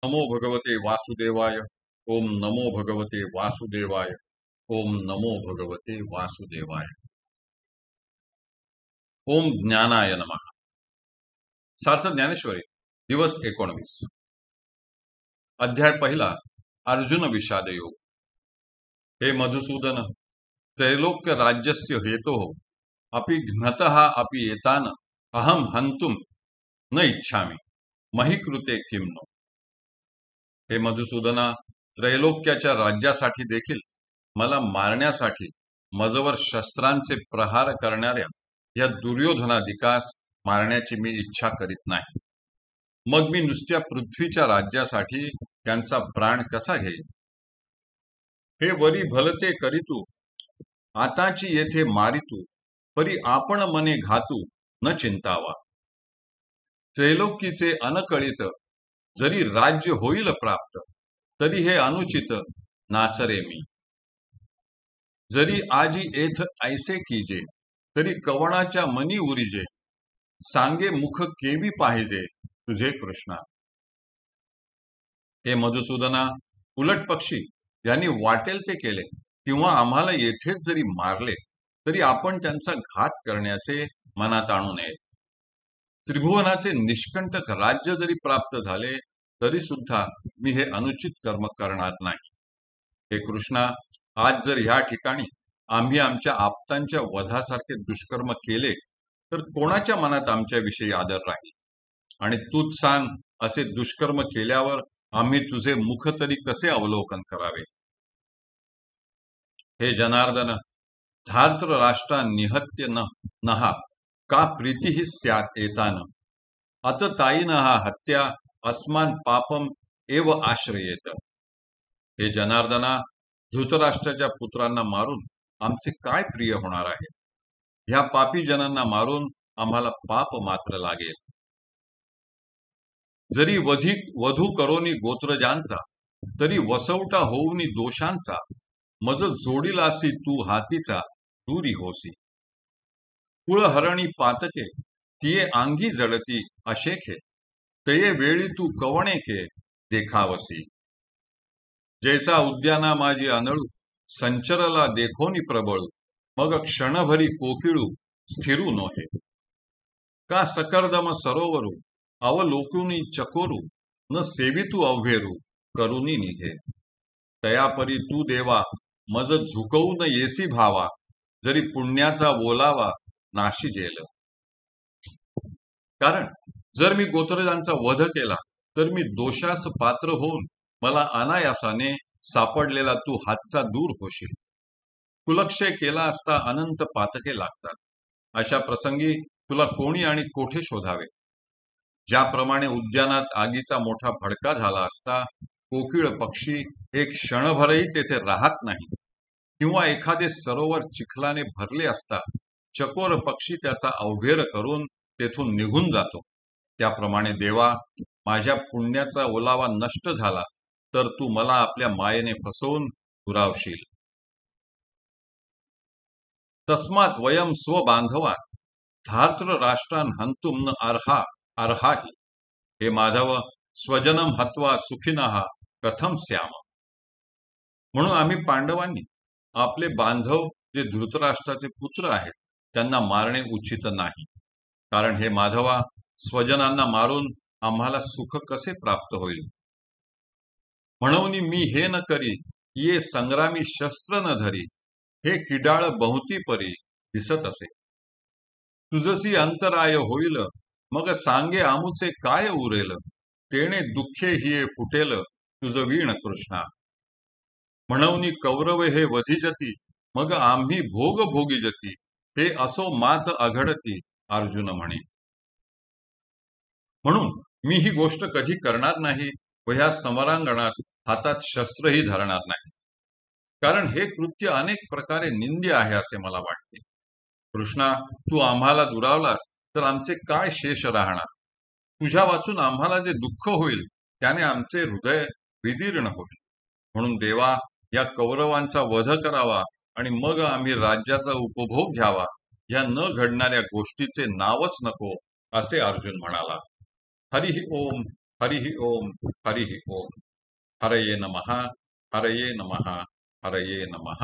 नमो भगवते वासुदेवाय. ओम नमो भगवते वासुदेवाय. ओम नमो भगवते वासुदेवाय. ओम ज्ञानाय नमः. सार्थ ज्ञानेश्वरी दिवस 19. अध्याय पहिला. अर्जुन विषाद योग. हे मधुसूदन, त्रैलोक्य राज्यस्य हेतोः अपि घ्नतः अपि एतान अहम हंतुम न इच्छामि मही कृते किम नो. हे मधुसूदना, त्रैलोक्याच्या राज्यासाठी देखील मला मारण्यासाठी मजवर शस्त्रांचे प्रहार करणाऱ्या या दुर्योधनादिकास मारण्याची मी इच्छा करीत नाही. मग मी नुसत्या पृथ्वीच्या राज्यासाठी त्यांचा प्राण कसा घेईन. हे वरी भलते करीतू आताची येथे मारितू परी आपण मने घातू न चिंतावा. त्रैलोकीचे अनकळित जरी राज्य होईल प्राप्त तरी हे अनुचित नाचरे मी. जरी आजी एथ ऐसे कीजे तरी कवणाच्या मनी उरीजे सांगे मुख केवी पाहिजे तुझे कृष्णा. हे मधुसूदना, उलट पक्षी यांनी वाटेल ते केले किंवा आम्हाला येथेच जरी मारले तरी आपण त्यांचा घात करण्याचे मनात आणू नये. त्रिभुवनाचे निष्कंटक राज्य जरी प्राप्त झाले तरी सुद्धा मी हे अनुचित कर्म करणार नाही. हे कृष्णा, आज जर ह्या ठिकाणी आम्ही आमच्या आप्तांच्या वधासारखे दुष्कर्म केले तर कोणाच्या मनात आमच्याविषयी आदर राहील. आणि तूच सांग, असे दुष्कर्म केल्यावर आम्ही तुझे मुख तरी कसे अवलोकन करावे. हे जनार्दन, धार्त्र राष्ट्रा निहत्य नहा का प्रीतीही स्यात् एतान अततायिनः हत्या अस्मान पापम एव आश्रयेत. हे जनार्दना, धृतराष्ट्राच्या पुत्रांना मारून आमचे काय प्रिय होणार आहे. ह्या पापी जनांना मारून आम्हाला पाप मात्र लागेल. जरी वधू करोनी गोत्रजांचा तरी वसवटा होऊनी दोषांचा मज जोडीलासी तू हातीचा दूरी होसी. कुळहरणी पातके तिये अंगी जडती अशेखे तये वेळी तू कवणेके देखावसी. जैसा उद्याना माझी अनळू संचरला देखोनी प्रबळू मग क्षणभरी कोकिळू स्थिरू नोहे. का सकर्दम सरोवरू अवलोकुनी चकोरू न सेवितू अवघेरू करुनी निघे. तयापरी तू देवा मज झुकवून येसी भावा जरी पुण्याचा बोलावा नाशी जेल. कारण जर मी गोत्रजांचा वध केला तर मी दोषास पात्र होऊन मला अनायासाने सापडलेला तू हातचा दूर होशील. कुलक्षय केला असता अनंत पातके लागतात. अशा प्रसंगी तुला कोणी आणि कोठे शोधावे. ज्याप्रमाणे उद्यानात आगीचा मोठा भडका झाला असता कोकिळ पक्षी एक क्षणभरही तेथे राहत नाही किंवा एखादे सरोवर चिखलाने भरले असता चकोर पक्षी त्याचा अवघेर करून तेथून निघून जातो, त्याप्रमाणे देवा, माझ्या पुण्याचा ओलावा नष्ट झाला तर तू मला आपल्या मायेने फसवून पुरावशील. तस्मात वयम स्वबांधवान धार्त्र राष्ट्रान हंतुम न अर्हाही. हे माधव, स्वजनम हत्वा सुखिनः कथम स्याम. म्हणून आम्ही पांडवांनी आपले बांधव जे धृतराष्ट्राचे पुत्र आहेत त्यांना मारणे उचित नाही. कारण हे माधवा, स्वजनांना मारून आम्हाला सुख कसे प्राप्त होईल. म्हणून मी हे न करी ये संग्रामी शस्त्र न धरी हे किडाळ बहुती परी दिसत असे. तुझसी अंतराय होईल मग सांगे आमुचे काय उरेल तेणे दुःखे हिये फुटेल तुझ वीण कृष्णा. म्हणून कौरव हे वधिजती मग आम्ही भोग भोगीजती हे असो मात अघडती अर्जुन म्हणे. म्हणून मी ही गोष्ट कधी करणार नाही व ह्या समरांगणात हातात शस्त्रही धरणार नाही. कारण हे कृत्य अनेक प्रकारे निंद्य आहे असे मला वाटते. कृष्णा, तू आम्हाला दुरावलास तर आमचे काय शेष राहणार. तुझ्या वाचून आम्हाला जे दुःख होईल त्याने आमचे हृदय विदीर्ण होईल. म्हणून देवा, या कौरवांचा वध करावा आणि मग आम्ही राज्याचा उपभोग घ्यावा. या न घडणाऱ्या गोष्टीचे नावच नको असे अर्जुन म्हणाला. हरी ओम हरिः ओम हरिः ओम. हरये नमः. हरये नमः. हरये नमः.